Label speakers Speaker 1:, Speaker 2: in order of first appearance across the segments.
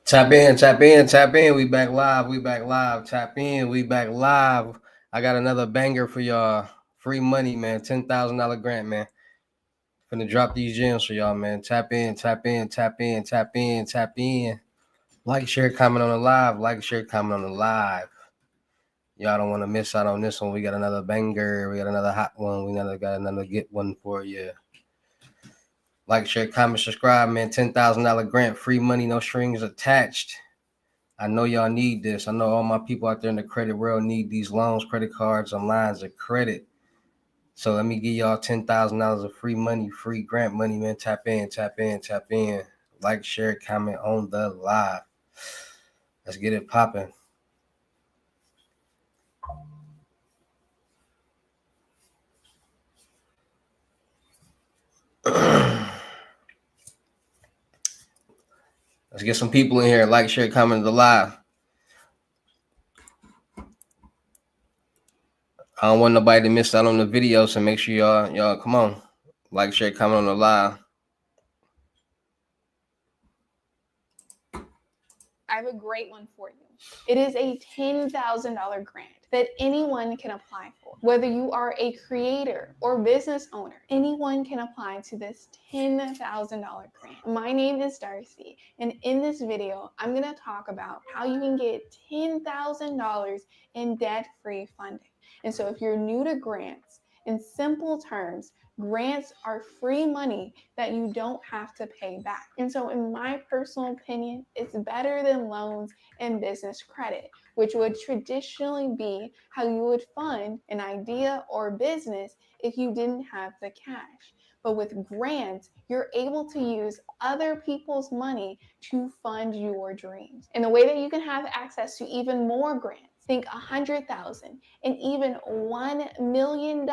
Speaker 1: Tap in, tap in, tap in. We back live. We back live. Tap in. We back live. I got another banger for y'all. Free money, man. $10,000 grant, man. Finna drop these gems for y'all, man. Tap in, tap in, tap in, tap in, tap in. Like, share, comment on the live. Like, share, comment on the live. Y'all don't want to miss out on this one. We got another banger. We got another hot one. We got another get one for you. Like, share, comment, subscribe, man. $10,000 grant. Free money, no strings attached. I know y'all need this. I know all my people out there in the credit world need these loans, credit cards, and lines of credit. So let me give y'all $10,000 of free money, free grant money, man. Tap in, tap in, tap in. Like, share, comment on the live. Let's get it popping. Let's get some people in here. Like, share, comment on the live. I don't want nobody to miss out on the video, so make sure y'all come on. Like, share, comment on the live.
Speaker 2: I have a great one for you. It is a $10,000 grant that anyone can apply for. Whether you are a creator or business owner, anyone can apply to this $10,000 grant. My name is Darcy, and in this video, I'm going to talk about how you can get $10,000 in debt-free funding. And so if you're new to grants, in simple terms, grants are free money that you don't have to pay back. And so in my personal opinion, it's better than loans and business credit, which would traditionally be how you would fund an idea or business if you didn't have the cash. But with grants, you're able to use other people's money to fund your dreams. And the way that you can have access to even more grants, think $100,000 and even $1 million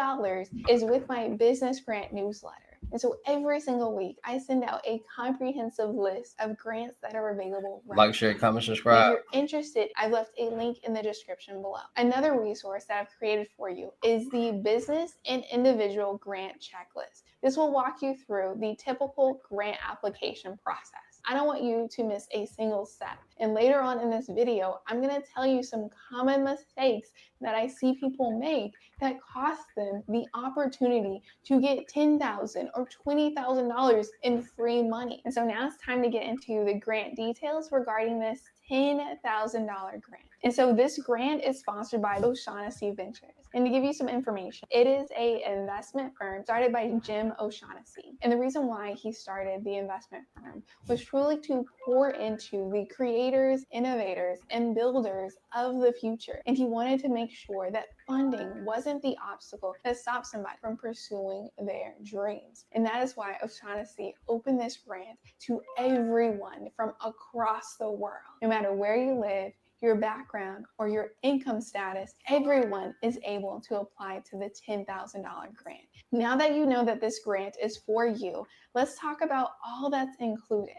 Speaker 2: is with my business grant newsletter. And so every single week, I send out a comprehensive list of grants that are available right
Speaker 1: Like, share, comment, subscribe.
Speaker 2: And if you're interested, I've left a link in the description below. Another resource that I've created for you is the business and individual grant checklist. This will walk you through the typical grant application process. I don't want you to miss a single step. And later on in this video, I'm going to tell you some common mistakes that I see people make that cost them the opportunity to get $10,000 or $20,000 in free money. And so now it's time to get into the grant details regarding this $10,000 grant. And so this grant is sponsored by O'Shaughnessy Ventures. And to give you some information, it is an investment firm started by Jim O'Shaughnessy. And the reason why he started the investment firm was truly to pour into the creators, innovators, and builders of the future. And he wanted to make sure that funding wasn't the obstacle that stopped somebody from pursuing their dreams. And that is why O'Shaughnessy opened this grant to everyone from across the world. No matter where you live, your background, or your income status, everyone is able to apply to the $10,000 grant. Now that you know that this grant is for you, let's talk about all that's included.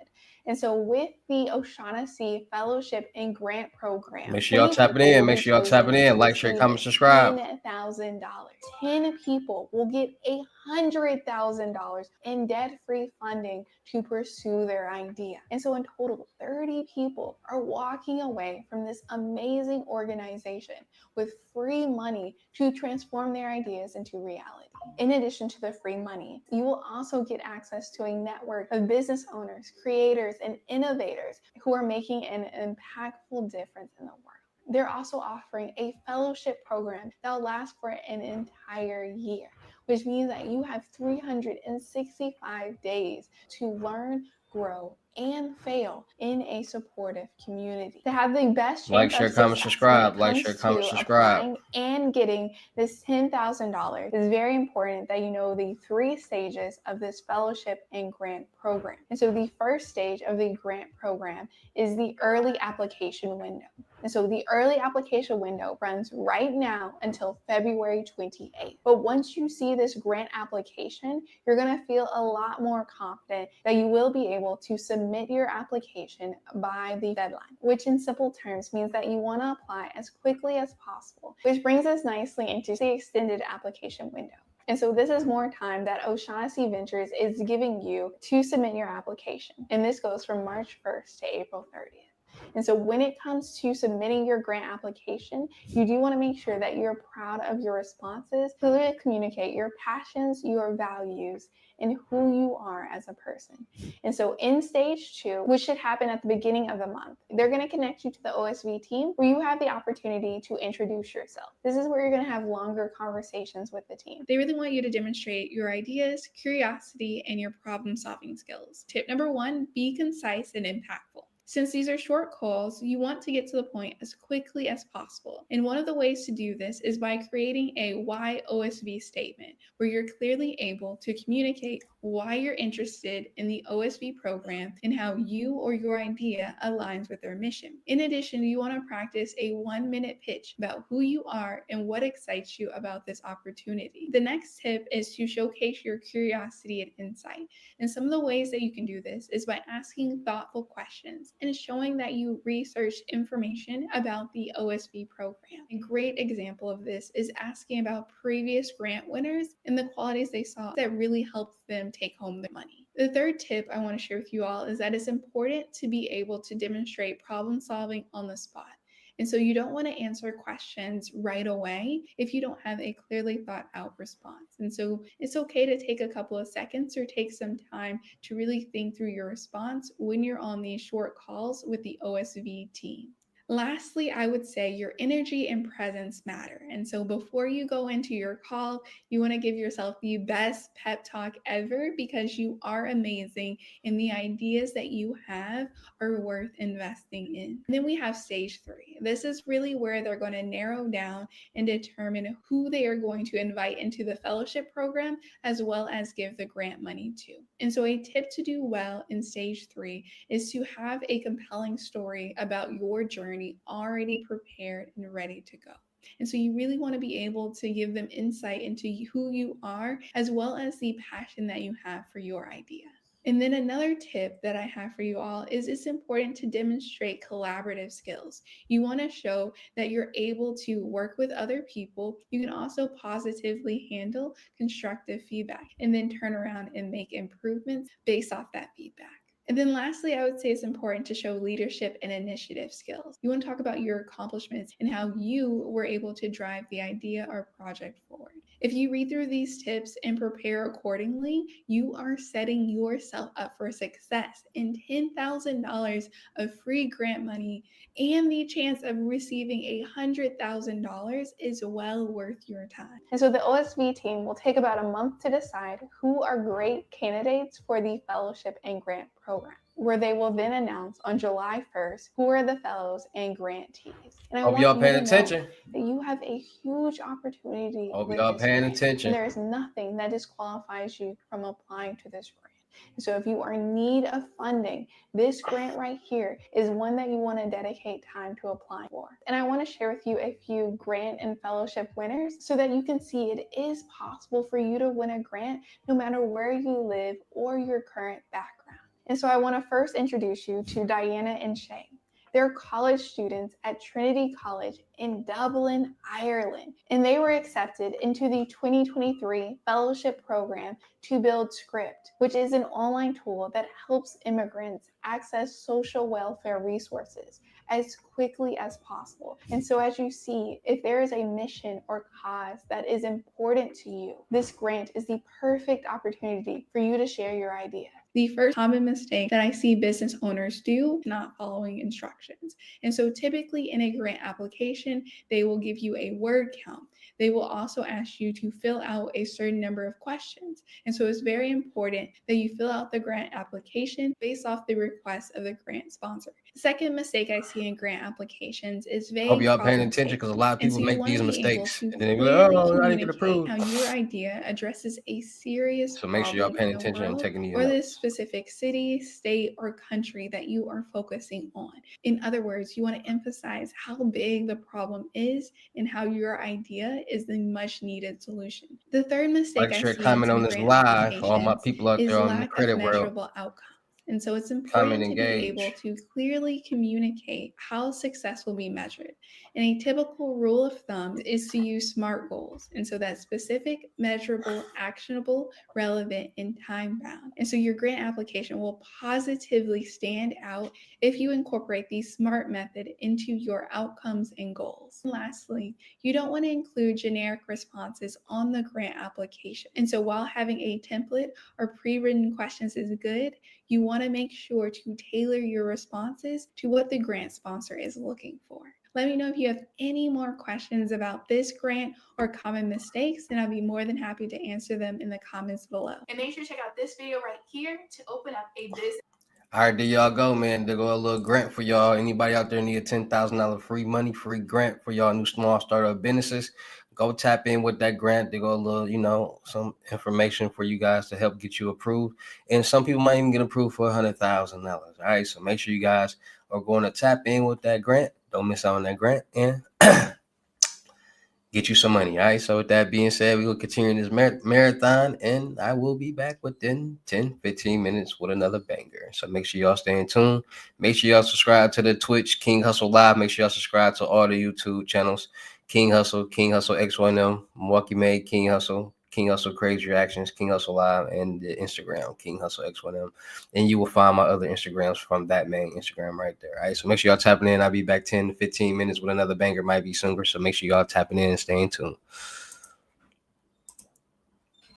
Speaker 2: And so with the O'Shaughnessy Fellowship and Grant Program,
Speaker 1: Make sure y'all tap it in. Make sure y'all tap it in. Like, share, comment, subscribe.
Speaker 2: $10,000. 10 people will get $100,000 in debt-free funding to pursue their idea. And so in total, 30 people are walking away from this amazing organization with free money to transform their ideas into reality. In addition to the free money, you will also get access to a network of business owners, creators, and innovators who are making an impactful difference in the world. They're also offering a fellowship program that will last for an entire year, which means that you have 365 days to learn, grow, and fail in a supportive community. To have the best chance
Speaker 1: Like, share,
Speaker 2: of
Speaker 1: comment,
Speaker 2: success
Speaker 1: subscribe.
Speaker 2: when it
Speaker 1: Like,
Speaker 2: comes
Speaker 1: share, comment,
Speaker 2: to
Speaker 1: subscribe.
Speaker 2: applying and getting this $10,000, it's very important that you know the 3 stages of this fellowship and grant program. And so the first stage of the grant program is the early application window. And so the early application window runs right now until February 28th. But once you see this grant application, you're going to feel a lot more confident that you will be able to submit your application by the deadline, which in simple terms means that you want to apply as quickly as possible, which brings us nicely into the extended application window. And so this is more time that O'Shaughnessy Ventures is giving you to submit your application. And this goes from March 1st to April 30th. And so when it comes to submitting your grant application, you do want to make sure that you're proud of your responses, clearly communicate your passions, your values, and who you are as a person. And so in stage 2, which should happen at the beginning of the month, they're going to connect you to the OSV team where you have the opportunity to introduce yourself. This is where you're going to have longer conversations with the team.
Speaker 3: They really want you to demonstrate your ideas, curiosity, and your problem-solving skills. Tip number 1, be concise and impactful. Since these are short calls, you want to get to the point as quickly as possible. And one of the ways to do this is by creating a why OSV statement, where you're clearly able to communicate why you're interested in the OSV program and how you or your idea aligns with their mission. In addition, you want to practice a 1-minute pitch about who you are and what excites you about this opportunity. The next tip is to showcase your curiosity and insight. And some of the ways that you can do this is by asking thoughtful questions and showing that you researched information about the OSV program. A great example of this is asking about previous grant winners and the qualities they saw that really helped them take home their money. The third tip I want to share with you all is that it's important to be able to demonstrate problem solving on the spot. And so you don't want to answer questions right away if you don't have a clearly thought out response. And so it's okay to take a couple of seconds or take some time to really think through your response when you're on these short calls with the OSV team. Lastly, I would say your energy and presence matter. And so before you go into your call, you want to give yourself the best pep talk ever because you are amazing and the ideas that you have are worth investing in. And then we have stage 3. This is really where they're going to narrow down and determine who they are going to invite into the fellowship program as well as give the grant money to. And so a tip to do well in stage 3 is to have a compelling story about your journey already prepared and ready to go. And so you really want to be able to give them insight into who you are, as well as the passion that you have for your idea. And then another tip that I have for you all is it's important to demonstrate collaborative skills. You want to show that you're able to work with other people. You can also positively handle constructive feedback and then turn around and make improvements based off that feedback. And then lastly, I would say it's important to show leadership and initiative skills. You want to talk about your accomplishments and how you were able to drive the idea or project forward. If you read through these tips and prepare accordingly, you are setting yourself up for success, and $10,000 of free grant money and the chance of receiving $100,000 is well worth your time.
Speaker 2: And so the OSV team will take about a month to decide who are great candidates for the fellowship and grant program, where they will then announce on July 1st who are the fellows and grantees. And I
Speaker 1: Hope
Speaker 2: want
Speaker 1: y'all
Speaker 2: you
Speaker 1: paying
Speaker 2: to
Speaker 1: attention.
Speaker 2: know that you have a huge opportunity
Speaker 1: Hope
Speaker 2: with
Speaker 1: y'all
Speaker 2: this
Speaker 1: paying
Speaker 2: grant,
Speaker 1: attention.
Speaker 2: and there is nothing that disqualifies you from applying to this grant. So if you are in need of funding, this grant right here is one that you want to dedicate time to applying for. And I want to share with you a few grant and fellowship winners so that you can see it is possible for you to win a grant no matter where you live or your current background. And so I want to first introduce you to Diana and Shay. They're college students at Trinity College in Dublin, Ireland, and they were accepted into the 2023 fellowship program to build Script, which is an online tool that helps immigrants access social welfare resources as quickly as possible. And so as you see, if there is a mission or cause that is important to you, this grant is the perfect opportunity for you to share your idea.
Speaker 3: The first common mistake that I see business owners do is not following instructions. And so typically in a grant application, they will give you a word count. They will also ask you to fill out a certain number of questions. And so it's very important that you fill out the grant application based off the request of the grant sponsor. The second mistake I see in grant applications is vague
Speaker 1: Hope y'all paying
Speaker 3: problem
Speaker 1: attention because a
Speaker 3: statements.
Speaker 1: lot of
Speaker 3: And
Speaker 1: people
Speaker 3: so you
Speaker 1: make
Speaker 3: want
Speaker 1: these
Speaker 3: to be able
Speaker 1: mistakes
Speaker 3: to
Speaker 1: and then they be like,
Speaker 3: clearly
Speaker 1: oh, I didn't get
Speaker 3: communicate
Speaker 1: approved.
Speaker 3: how your idea addresses a serious
Speaker 1: So make sure y'all
Speaker 3: problem
Speaker 1: paying
Speaker 3: in the
Speaker 1: attention and
Speaker 3: world
Speaker 1: taking these
Speaker 3: or the
Speaker 1: notes.
Speaker 3: specific city, state, or country that you are focusing on. In other words, you want to emphasize how big the problem is and how your idea is the much needed solution. The third mistake
Speaker 1: Like,
Speaker 3: I
Speaker 1: share,
Speaker 3: see in
Speaker 1: comment on
Speaker 3: some
Speaker 1: this
Speaker 3: grant
Speaker 1: live for all my
Speaker 3: applications
Speaker 1: people out
Speaker 3: is
Speaker 1: there on the
Speaker 3: lack of
Speaker 1: credit world.
Speaker 3: measurable outcomes. And so it's
Speaker 1: Comment,
Speaker 3: important to be
Speaker 1: engage.
Speaker 3: able to clearly communicate how success will be measured. And a typical rule of thumb is to use SMART goals. And so that's specific, measurable, actionable, relevant, and time bound. And so your grant application will positively stand out if you incorporate the SMART method into your outcomes and goals. And lastly, you don't want to include generic responses on the grant application. And so while having a template or pre-written questions is good, you want to make sure to tailor your responses to what the grant sponsor is looking for. Let me know if you have any more questions about this grant or common mistakes, and I'll be more than happy to answer them in the comments below. And make sure to check out this video right here to open up a business.
Speaker 1: All right, there y'all go, man. There go a little grant for y'all. Anybody out there need a $10,000 free money, free grant for y'all new small startup businesses? Go tap in with that grant. There go a little, some information for you guys to help get you approved. And some people might even get approved for $100,000. All right, so make sure you guys are going to tap in with that grant. Don't miss out on that grant and get you some money. All right. So with that being said, we will continue this marathon, and I will be back within 10-15 minutes with another banger. So make sure y'all stay in tune. Make sure y'all subscribe to the Twitch King Hussle Live. Make sure y'all subscribe to all the YouTube channels. King Hussle X1M, Milwaukee Made, King Hussle Crazy Reactions, King Hussle Live, and the Instagram, King Hussle X1M. And you will find my other Instagrams from that main Instagram right there. All right. So make sure y'all tapping in. I'll be back 10-15 minutes with another banger. Might be sooner. So make sure y'all tapping in and staying tuned.